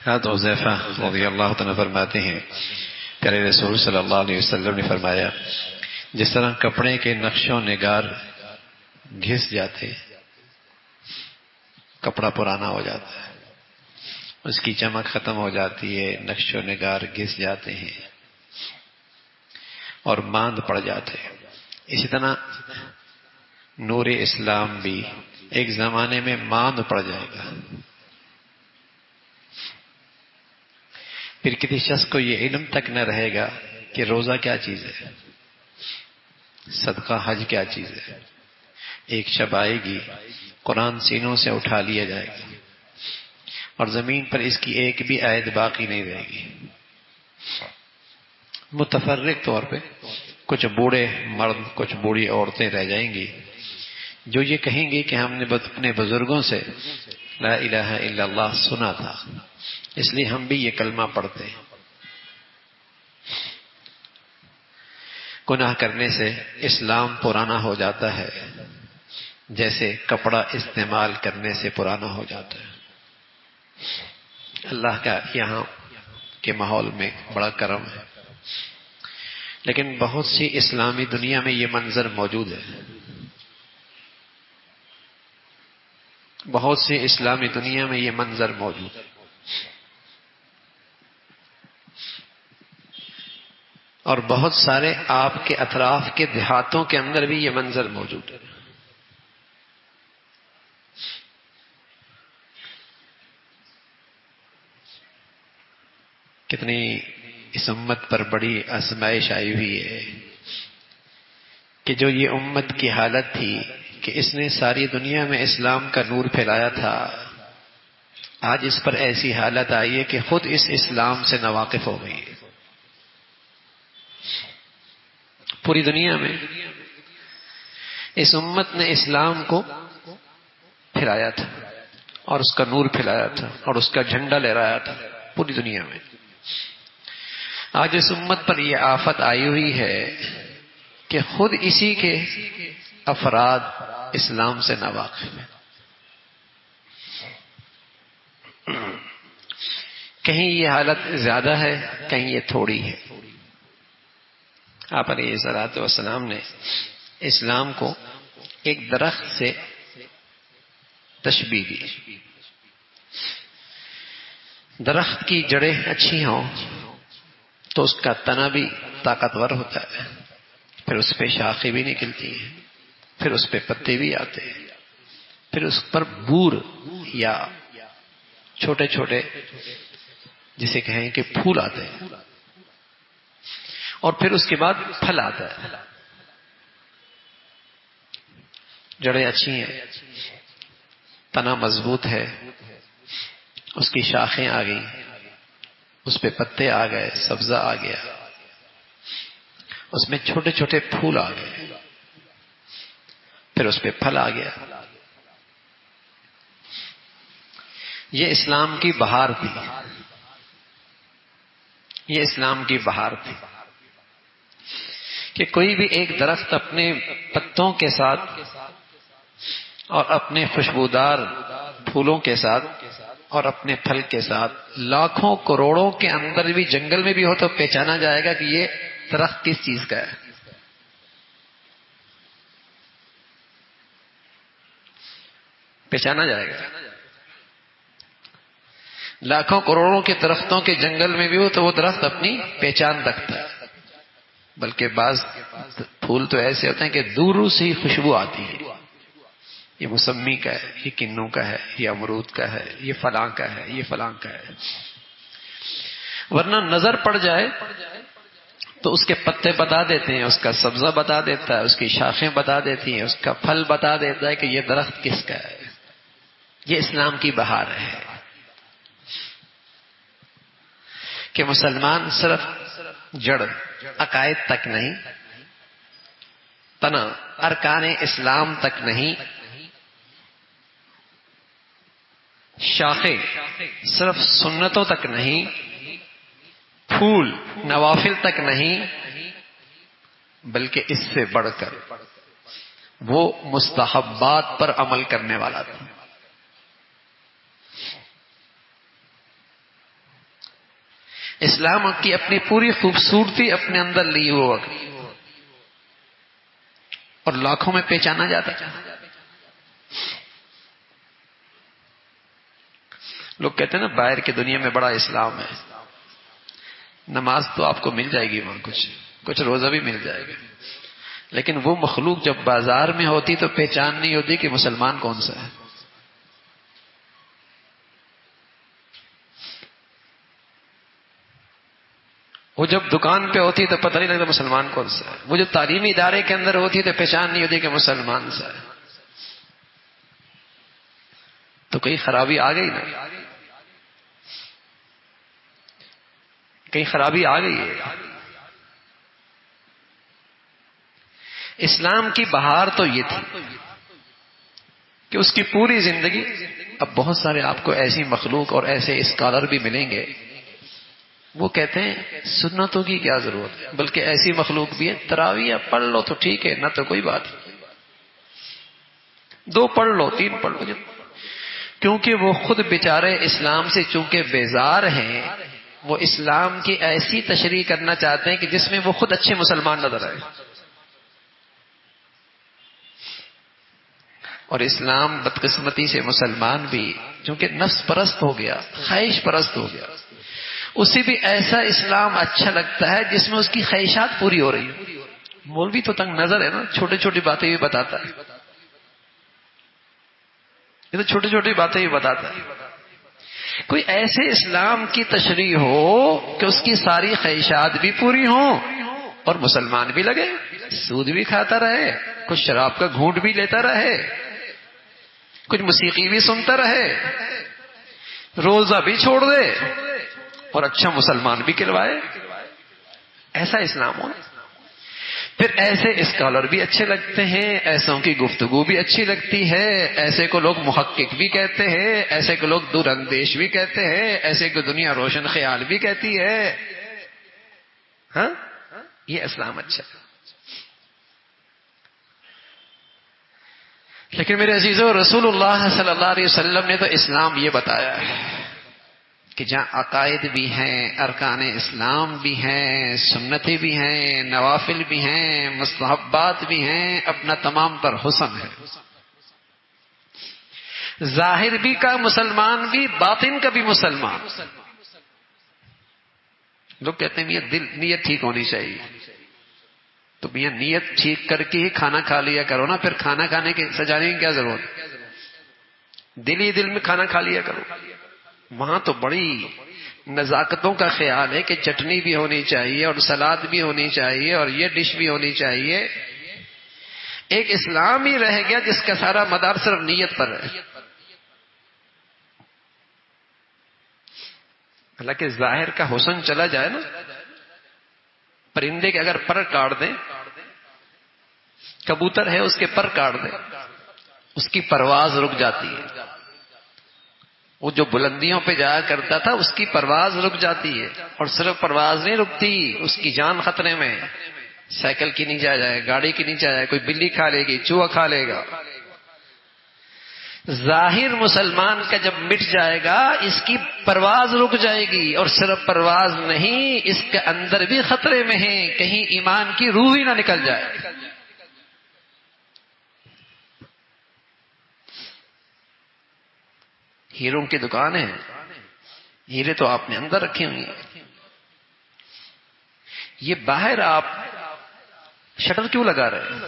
حضرت حذیفہ رضی اللہ تعالیٰ فرماتے ہیں پیارے رسول صلی اللہ علیہ وسلم نے فرمایا جس طرح کپڑے کے نقش و نگار گھس جاتے، کپڑا پرانا ہو جاتا ہے، اس کی چمک ختم ہو جاتی ہے، نقش و نگار گھس جاتے ہیں اور ماند پڑ جاتے ہیں، اسی طرح نور اسلام بھی ایک زمانے میں ماند پڑ جائے گا۔ پھر کسی شخص کو یہ علم تک نہ رہے گا کہ روزہ کیا چیز ہے، صدقہ حج کیا چیز ہے۔ ایک شب آئے گی قرآن سینوں سے اٹھا لیا جائے گا اور زمین پر اس کی ایک بھی آیت باقی نہیں رہے گی۔ متفرق طور پہ کچھ بوڑھے مرد، کچھ بوڑھی عورتیں رہ جائیں گی جو یہ کہیں گی کہ ہم نے اپنے بزرگوں سے لا الہ الا اللہ سنا تھا، اس لیے ہم بھی یہ کلمہ پڑھتے ہیں۔ گناہ کرنے سے اسلام پرانا ہو جاتا ہے جیسے کپڑا استعمال کرنے سے پرانا ہو جاتا ہے۔ اللہ کا یہاں کے ماحول میں بڑا کرم ہے، لیکن بہت سی اسلامی دنیا میں یہ منظر موجود ہے، بہت سی اسلامی دنیا میں یہ منظر موجود ہے، اور بہت سارے آپ کے اطراف کے دیہاتوں کے اندر بھی یہ منظر موجود ہے۔ کتنی اس امت پر بڑی آزمائش آئی ہوئی ہے کہ جو یہ امت کی حالت تھی کہ اس نے ساری دنیا میں اسلام کا نور پھیلایا تھا، آج اس پر ایسی حالت آئی ہے کہ خود اس اسلام سے ناواقف ہو گئی ہے۔ پوری دنیا میں اس امت نے اسلام کو پھیلایا تھا اور اس کا نور پھیلایا تھا اور اس کا جھنڈا لہرایا تھا پوری دنیا میں۔ آج اس امت پر یہ آفت آئی ہوئی ہے کہ خود اسی کے افراد اسلام سے ناواقف ہیں۔ کہیں یہ حالت زیادہ ہے، کہیں یہ تھوڑی ہے۔ آپ علیہ الصلوۃ والسلام نے اسلام کو ایک درخت سے تشبیہ دی۔ درخت کی جڑیں اچھی ہوں تو اس کا تنا بھی طاقتور ہوتا ہے، پھر اس پہ شاخیں بھی نکلتی ہیں، پھر اس پہ پتے بھی آتے ہیں، پھر اس پر بور یا چھوٹے چھوٹے جسے کہیں کہ پھول آتے ہیں، اور پھر اس کے بعد پھل آتا ہے۔ جڑیں اچھی ہیں، تنا مضبوط ہے، اس کی شاخیں آ گئی، اس پہ پتے آ گئے، سبزہ آ گیا، اس میں چھوٹے چھوٹے پھول آ گئے، پھر اس پہ پھل آ گیا۔ یہ اسلام کی بہار تھی، یہ اسلام کی بہار تھی کہ کوئی بھی ایک درخت اپنے پتوں کے ساتھ اور اپنے خوشبودار پھولوں کے ساتھ اور اپنے پھل کے ساتھ لاکھوں کروڑوں کے اندر بھی جنگل میں بھی ہو تو پہچانا جائے گا کہ یہ درخت کس چیز کا ہے۔ پہچانا جائے گا۔ لاکھوں کروڑوں کے درختوں کے جنگل میں بھی ہو تو وہ درخت اپنی پہچان رکھتا ہے، بلکہ بعض پھول تو ایسے ہوتے ہیں کہ دور سے ہی خوشبو آتی ہے، یہ موسمی کا ہے، یہ کنوں کا ہے، یہ امرود کا ہے، یہ فلاں کا ہے، یہ فلاں کا ہے۔ ورنہ نظر پڑ جائے تو اس کے پتے بتا دیتے ہیں، اس کا سبزہ بتا دیتا ہے، اس کی شاخیں بتا دیتی ہیں، اس کا پھل بتا دیتا ہے کہ یہ درخت کس کا ہے۔ یہ اسلام کی بہار ہے کہ مسلمان صرف جڑ عقائد تک نہیں، تنا ارکان اسلام تک نہیں، شاخیں صرف سنتوں تک نہیں، پھول نوافل تک نہیں، بلکہ اس سے بڑھ کر وہ مستحبات پر عمل کرنے والا تھا۔ اسلام کی اپنی پوری خوبصورتی اپنے اندر لی وہ وقت، اور لاکھوں میں پہچانا جاتا ہے۔ لوگ کہتے ہیں نا باہر کی دنیا میں بڑا اسلام ہے، نماز تو آپ کو مل جائے گی وہاں، کچھ روزہ بھی مل جائے گا، لیکن وہ مخلوق جب بازار میں ہوتی تو پہچان نہیں ہوتی کہ مسلمان کون سا ہے۔ وہ جب دکان پہ ہوتی تو پتہ نہیں لگتا مسلمان کون سا ہے، وہ جو تعلیمی ادارے کے اندر ہوتی تو پہچان نہیں ہوتی کہ مسلمان سا ہے۔ تو کہیں خرابی آ گئی نا، کہیں خرابی آ گئی ہے۔ اسلام کی بہار تو یہ تھی کہ اس کی پوری زندگی، اب بہت سارے آپ کو ایسی مخلوق اور ایسے اسکالر بھی ملیں گے، وہ کہتے ہیں سنتوں کی کیا ضرورت ہے، بلکہ ایسی مخلوق بھی ہے تراویح پڑھ لو تو ٹھیک ہے، نہ تو کوئی بات، 2 پڑھ لو 3 پڑھ لو، کیونکہ وہ خود بیچارے اسلام سے چونکہ بیزار ہیں، وہ اسلام کی ایسی تشریح کرنا چاہتے ہیں کہ جس میں وہ خود اچھے مسلمان نظر آئے۔ اور اسلام بدقسمتی سے مسلمان بھی چونکہ نفس پرست ہو گیا، خواہش پرست ہو گیا، اسے بھی ایسا اسلام اچھا لگتا ہے جس میں اس کی خواہشات پوری ہو رہی ہیں۔ مولوی تو تنگ نظر ہے نا، چھوٹی چھوٹی باتیں بھی بتاتا ہے، یہ تو چھوٹی چھوٹی باتیں بھی بتاتا ہے۔ کوئی ایسے اسلام کی تشریح ہو کہ اس کی ساری خواہشات بھی پوری ہوں اور مسلمان بھی لگے، سود بھی کھاتا رہے، کچھ شراب کا گھونٹ بھی لیتا رہے، کچھ موسیقی بھی سنتا رہے، روزہ بھی چھوڑ دے اور اچھا مسلمان بھی کہلوائے، ایسا اسلام ہو۔ پھر ایسے اسکالر بھی اچھے لگتے ہیں، ایسوں کی گفتگو بھی اچھی لگتی ہے، ایسے کو لوگ محقق بھی کہتے ہیں، ایسے کو لوگ دور اندیش بھی کہتے ہیں، ایسے کو دنیا روشن خیال بھی کہتی ہے۔ ہاں، یہ اسلام اچھا ہے۔ لیکن میرے عزیزو، رسول اللہ صلی اللہ علیہ وسلم نے تو اسلام یہ بتایا ہے کہ جہاں عقائد بھی ہیں، ارکان اسلام بھی ہیں، سنتیں بھی ہیں، نوافل بھی ہیں، مستحبات بھی ہیں، اپنا تمام پر حسن ہے۔ ظاہر بھی کا مسلمان بھی، باطن کا بھی مسلمان۔ لوگ کہتے ہیں میاں دل نیت ٹھیک ہونی چاہیے، تو میاں نیت ٹھیک کر کے ہی کھانا کھا لیا کرو نا، پھر کھانا کھانے کے سجانے کی کیا ضرورت، دل ہی دل میں کھانا کھا لیا کرو۔ وہاں تو بڑی نزاکتوں کا خیال ہے کہ چٹنی بھی ہونی چاہیے اور سلاد بھی ہونی چاہیے اور یہ ڈش بھی ہونی چاہیے۔ ایک اسلام ہی رہ گیا جس کا سارا مدار صرف نیت پر ہے۔ حالانکہ ظاہر کا حسن چلا جائے نا، پرندے کے اگر پر کاٹ دیں، کبوتر ہے اس کے پر کاٹ دیں، اس کی پرواز رک جاتی ہے۔ وہ جو بلندیوں پہ جایا کرتا تھا اس کی پرواز رک جاتی ہے، اور صرف پرواز نہیں رکتی، اس کی جان خطرے میں، سائیکل کی نیچے آ جائے، گاڑی کی نیچے آ جائے، کوئی بلی کھا لے گی، چوہا کھا لے گا۔ ظاہر مسلمان کا جب مٹ جائے گا اس کی پرواز رک جائے گی، اور صرف پرواز نہیں، اس کے اندر بھی خطرے میں ہے، کہیں ایمان کی روح ہی نہ نکل جائے۔ ہیروں کی دکان ہے، ہیرے تو آپ نے اندر رکھے ہوئے ہیں، یہ باہر آپ شٹر کیوں لگا رہے ہیں،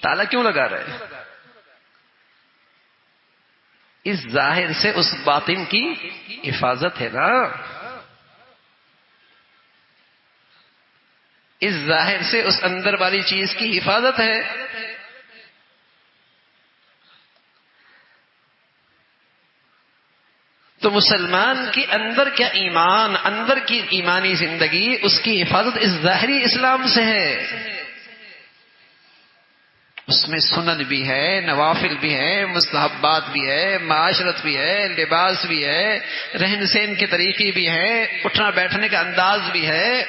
تالا کیوں لگا رہے ہیں؟ اس ظاہر سے اس باطن کی حفاظت ہے نا، اس ظاہر سے اس اندر والی چیز کی حفاظت ہے۔ تو مسلمان کے اندر کیا ایمان، اندر کی ایمانی زندگی، اس کی حفاظت اس ظاہری اسلام سے ہے۔ اس میں سنن بھی ہے، نوافل بھی ہے، مستحبات بھی ہے، معاشرت بھی ہے، لباس بھی ہے، رہن سہن کے طریقے بھی ہیں، اٹھنا بیٹھنے کا انداز بھی ہے،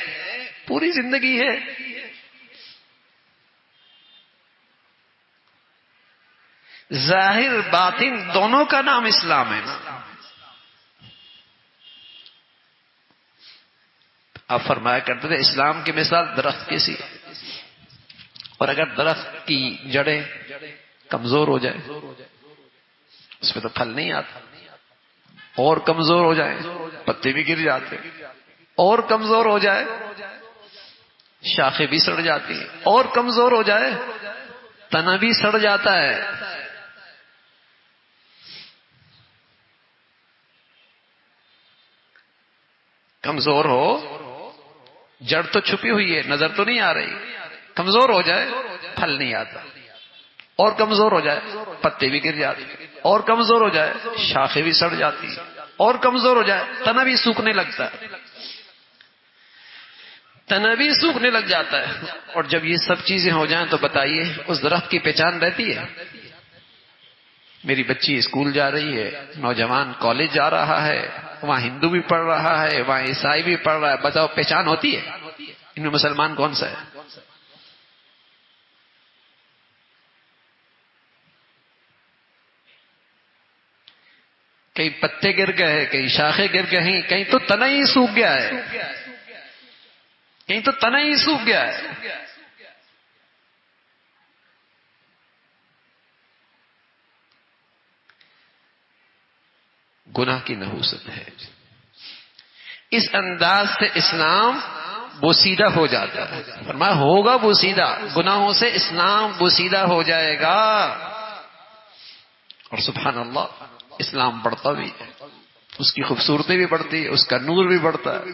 پوری زندگی ہے۔ ظاہر باطن دونوں کا نام اسلام ہے نا۔ آپ فرمایا کرتے تھے اسلام کی مثال درخت کی سی ہے، اور اگر درخت کی جڑیں کمزور ہو جائے اس میں تو پھل نہیں آتا، اور کمزور ہو جائے پتے بھی گر جاتے، اور کمزور ہو جائے شاخیں بھی سڑ جاتی ہیں، اور کمزور ہو جائے تنا بھی سڑ جاتا ہے۔ کمزور ہو، جڑ تو چھپی ہوئی ہے، نظر تو نہیں آ رہی، کمزور ہو جائے پھل نہیں آتا، اور کمزور ہو جائے پتے بھی گر جاتے، اور کمزور ہو جائے شاخیں بھی سڑ جاتی، اور کمزور ہو جائے تنا بھی سوکھنے لگتا ہے، تنا بھی سوکھنے لگ جاتا ہے۔ اور جب یہ سب چیزیں ہو جائیں تو بتائیے اس درخت کی پہچان رہتی ہے؟ میری بچی اسکول جا رہی ہے، نوجوان کالج جا رہا ہے، وہاں ہندو بھی پڑھ رہا ہے، وہاں عیسائی بھی پڑھ رہا ہے، بتاؤ پہچان ہوتی ہے؟ ان میں مسلمان کون سا ہے؟ کہیں پتے گر گئے، کہیں شاخیں گر گئی، کہیں تو تنا ہی سوکھ گیا ہے، کہیں تو تنا ہی سوکھ گیا ہے۔ گناہ کی نحوست ہے، اس انداز سے اسلام بوسیدہ ہو جاتا ہے۔ فرمایا ہوگا بوسیدہ، گناہوں سے اسلام بوسیدہ ہو جائے گا، اور سبحان اللہ اسلام بڑھتا بھی ہے، اس کی خوبصورتی بھی بڑھتی ہے، اس کا نور بھی بڑھتا ہے۔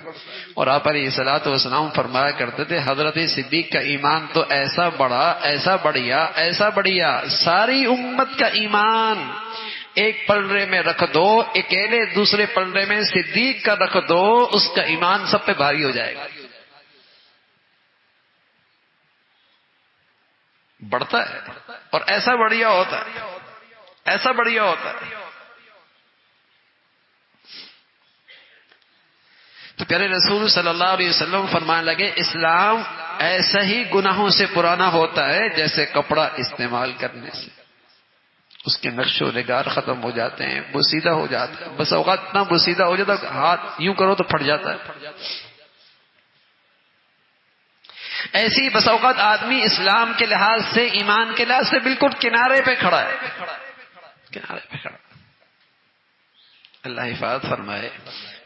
اور آپ علیہ الصلوۃ والسلام فرمایا کرتے تھے حضرت صدیق کا ایمان تو ایسا بڑھا، ایسا بڑھیا، ایسا بڑھیا، ساری امت کا ایمان ایک پلڑے میں رکھ دو، اکیلے دوسرے پلڑے میں صدیق کا رکھ دو، اس کا ایمان سب پہ بھاری ہو جائے گا۔ بڑھتا ہے اور ایسا بڑھیا ہوتا ہے، ایسا بڑھیا ہوتا ہے۔ تو پیارے رسول صلی اللہ علیہ وسلم فرمانے لگے اسلام ایسا ہی گناہوں سے پرانا ہوتا ہے جیسے کپڑا استعمال کرنے سے، اس کے نقش و نگار ختم ہو جاتے ہیں، بوسیدہ ہو جاتا ہے، بس اوقات اتنا بوسیدہ ہو جاتا ہے ہاتھ یوں کرو تو پھٹ جاتا ہے۔ ایسی ہی بس اوقات آدمی اسلام کے لحاظ سے، ایمان کے لحاظ سے بالکل کنارے پہ کھڑا ہے، کنارے پہ کھڑا۔ اللہ حفاظت فرمائے۔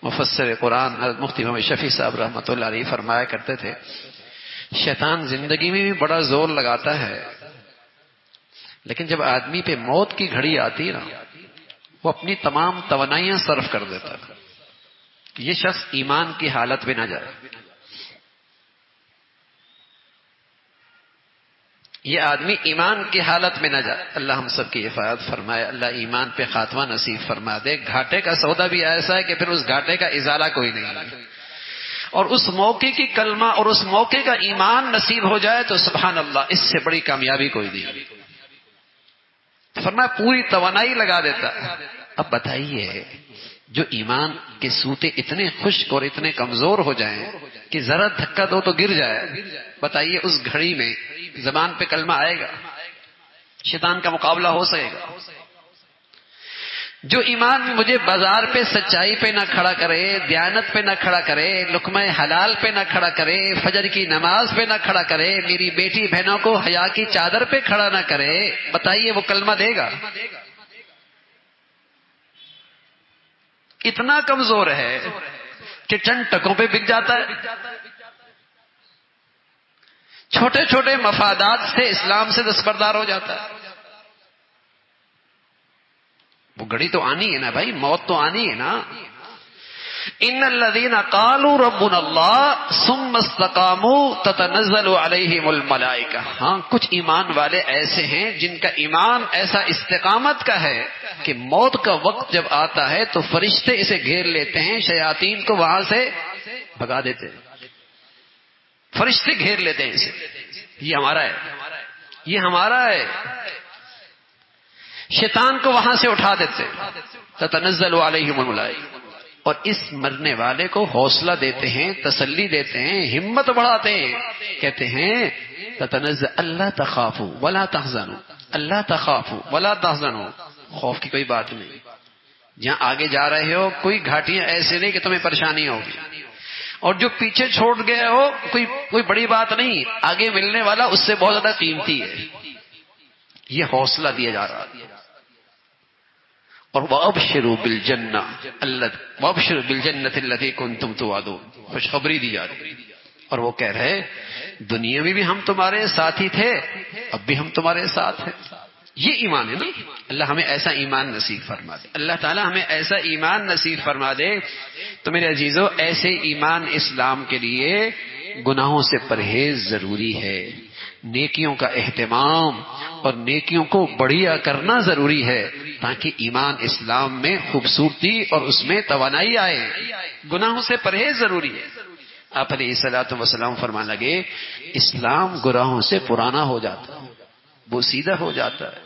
مفسر قرآن مفتی محمد شفیع صاحب رحمۃ اللہ علیہ فرمایا کرتے تھے شیطان زندگی میں بھی بڑا زور لگاتا ہے، لیکن جب آدمی پہ موت کی گھڑی آتی ہے نا، وہ اپنی تمام توانائیاں صرف کر دیتا ہے۔ یہ شخص ایمان کی حالت میں نہ جائے، یہ آدمی ایمان کی حالت میں نہ جائے۔ اللہ ہم سب کی حفاظت فرمائے، اللہ ایمان پہ خاتمہ نصیب فرما دے۔ گھاٹے کا سودا بھی ایسا ہے کہ پھر اس گھاٹے کا ازالہ کوئی نہیں ہے، اور اس موقع کی کلمہ اور اس موقع کا ایمان نصیب ہو جائے تو سبحان اللہ، اس سے بڑی کامیابی کوئی نہیں۔ فرمایا پوری توانائی لگا دیتا ہے۔ اب بتائیے جو ایمان کے سوتے اتنے خشک اور اتنے کمزور ہو جائیں کہ ذرا دھکا دو تو گر جائے، بتائیے اس گھڑی میں زبان پہ کلمہ آئے گا؟ شیطان کا مقابلہ ہو سکے گا؟ جو ایمان مجھے بازار پہ سچائی پہ نہ کھڑا کرے، دیانت پہ نہ کھڑا کرے، لقمہ حلال پہ نہ کھڑا کرے، فجر کی نماز پہ نہ کھڑا کرے، میری بیٹی بہنوں کو حیا کی چادر پہ کھڑا نہ کرے، بتائیے وہ کلمہ دے گا؟ اتنا کمزور ہے کہ چند ٹکوں پہ بک جاتا ہے، چھوٹے چھوٹے مفادات سے اسلام سے دستبردار ہو جاتا ہے۔ وہ گھڑی تو آنی ہے نا بھائی، موت تو آنی ہے نا۔ ان الذين قالوا ربنا الله ثم استقاموا تتنزل عليهم الملائکہ۔ ہاں کچھ ایمان والے ایسے ہیں جن کا ایمان ایسا استقامت کا ہے کہ موت کا وقت جب آتا ہے تو فرشتے اسے گھیر لیتے ہیں، شیاطین کو وہاں سے بھگا دیتے ہیں، فرشتے گھیر لیتے ہیں اسے، یہ ہمارا ہے، یہ ہمارا ہے، شیطان کو وہاں سے اٹھا دیتے، تتنزل علیہم الملائکہ، اور اس مرنے والے کو حوصلہ دیتے ہیں، تسلی دیتے ہیں، ہمت بڑھاتے ہیں، کہتے ہیں تتنزل اللہ تخافوا ولا تحزنوا، اللہ تخافوا ولا تحزنوا، خوف کی کوئی بات نہیں، جہاں آگے جا رہے ہو کوئی گھاٹیاں ایسے نہیں کہ تمہیں پریشانی ہوگی، اور جو پیچھے چھوڑ گئے ہو کوئی بڑی بات نہیں، آگے ملنے والا اس سے بہت زیادہ قیمتی ہے. یہ حوصلہ دیا جا رہا ہے. اور وَأَبْشِرُوا بِالْجَنَّةِ وَأَبْشِرُوا بِالْجَنَّةِ الَّتِي كُنتُمْ تُوعَدُونَ، خوشخبری دی جا رہی. اور وہ کہہ رہے دنیا میں بھی ہم تمہارے ساتھ ہی تھے، اب بھی ہم تمہارے ساتھ ہیں. یہ ایمان ہے نا. اللہ ہمیں ایسا ایمان نصیب فرما دے، اللہ تعالی ہمیں ایسا ایمان نصیب فرما دے. تو میرے عزیزو، ایسے ایمان اسلام کے لیے گناہوں سے پرہیز ضروری ہے، نیکیوں کا اہتمام اور نیکیوں کو بڑھیا کرنا ضروری ہے، تاکہ ایمان اسلام میں خوبصورتی اور اس میں توانائی آئے. گناہوں سے پرہیز ضروری ہے. آپ علیہ الصلوۃ والسلام فرمانے لگے اسلام گناہوں سے پرانا ہو جاتا ہے، بوسیدہ ہو جاتا ہے،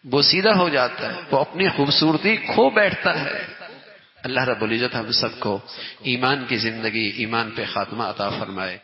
بوسیدہ ہو جاتا ہے، وہ اپنی خوبصورتی کھو بیٹھتا ہے. اللہ رب العزت ہم سب کو ایمان کی زندگی، ایمان پہ خاتمہ عطا فرمائے.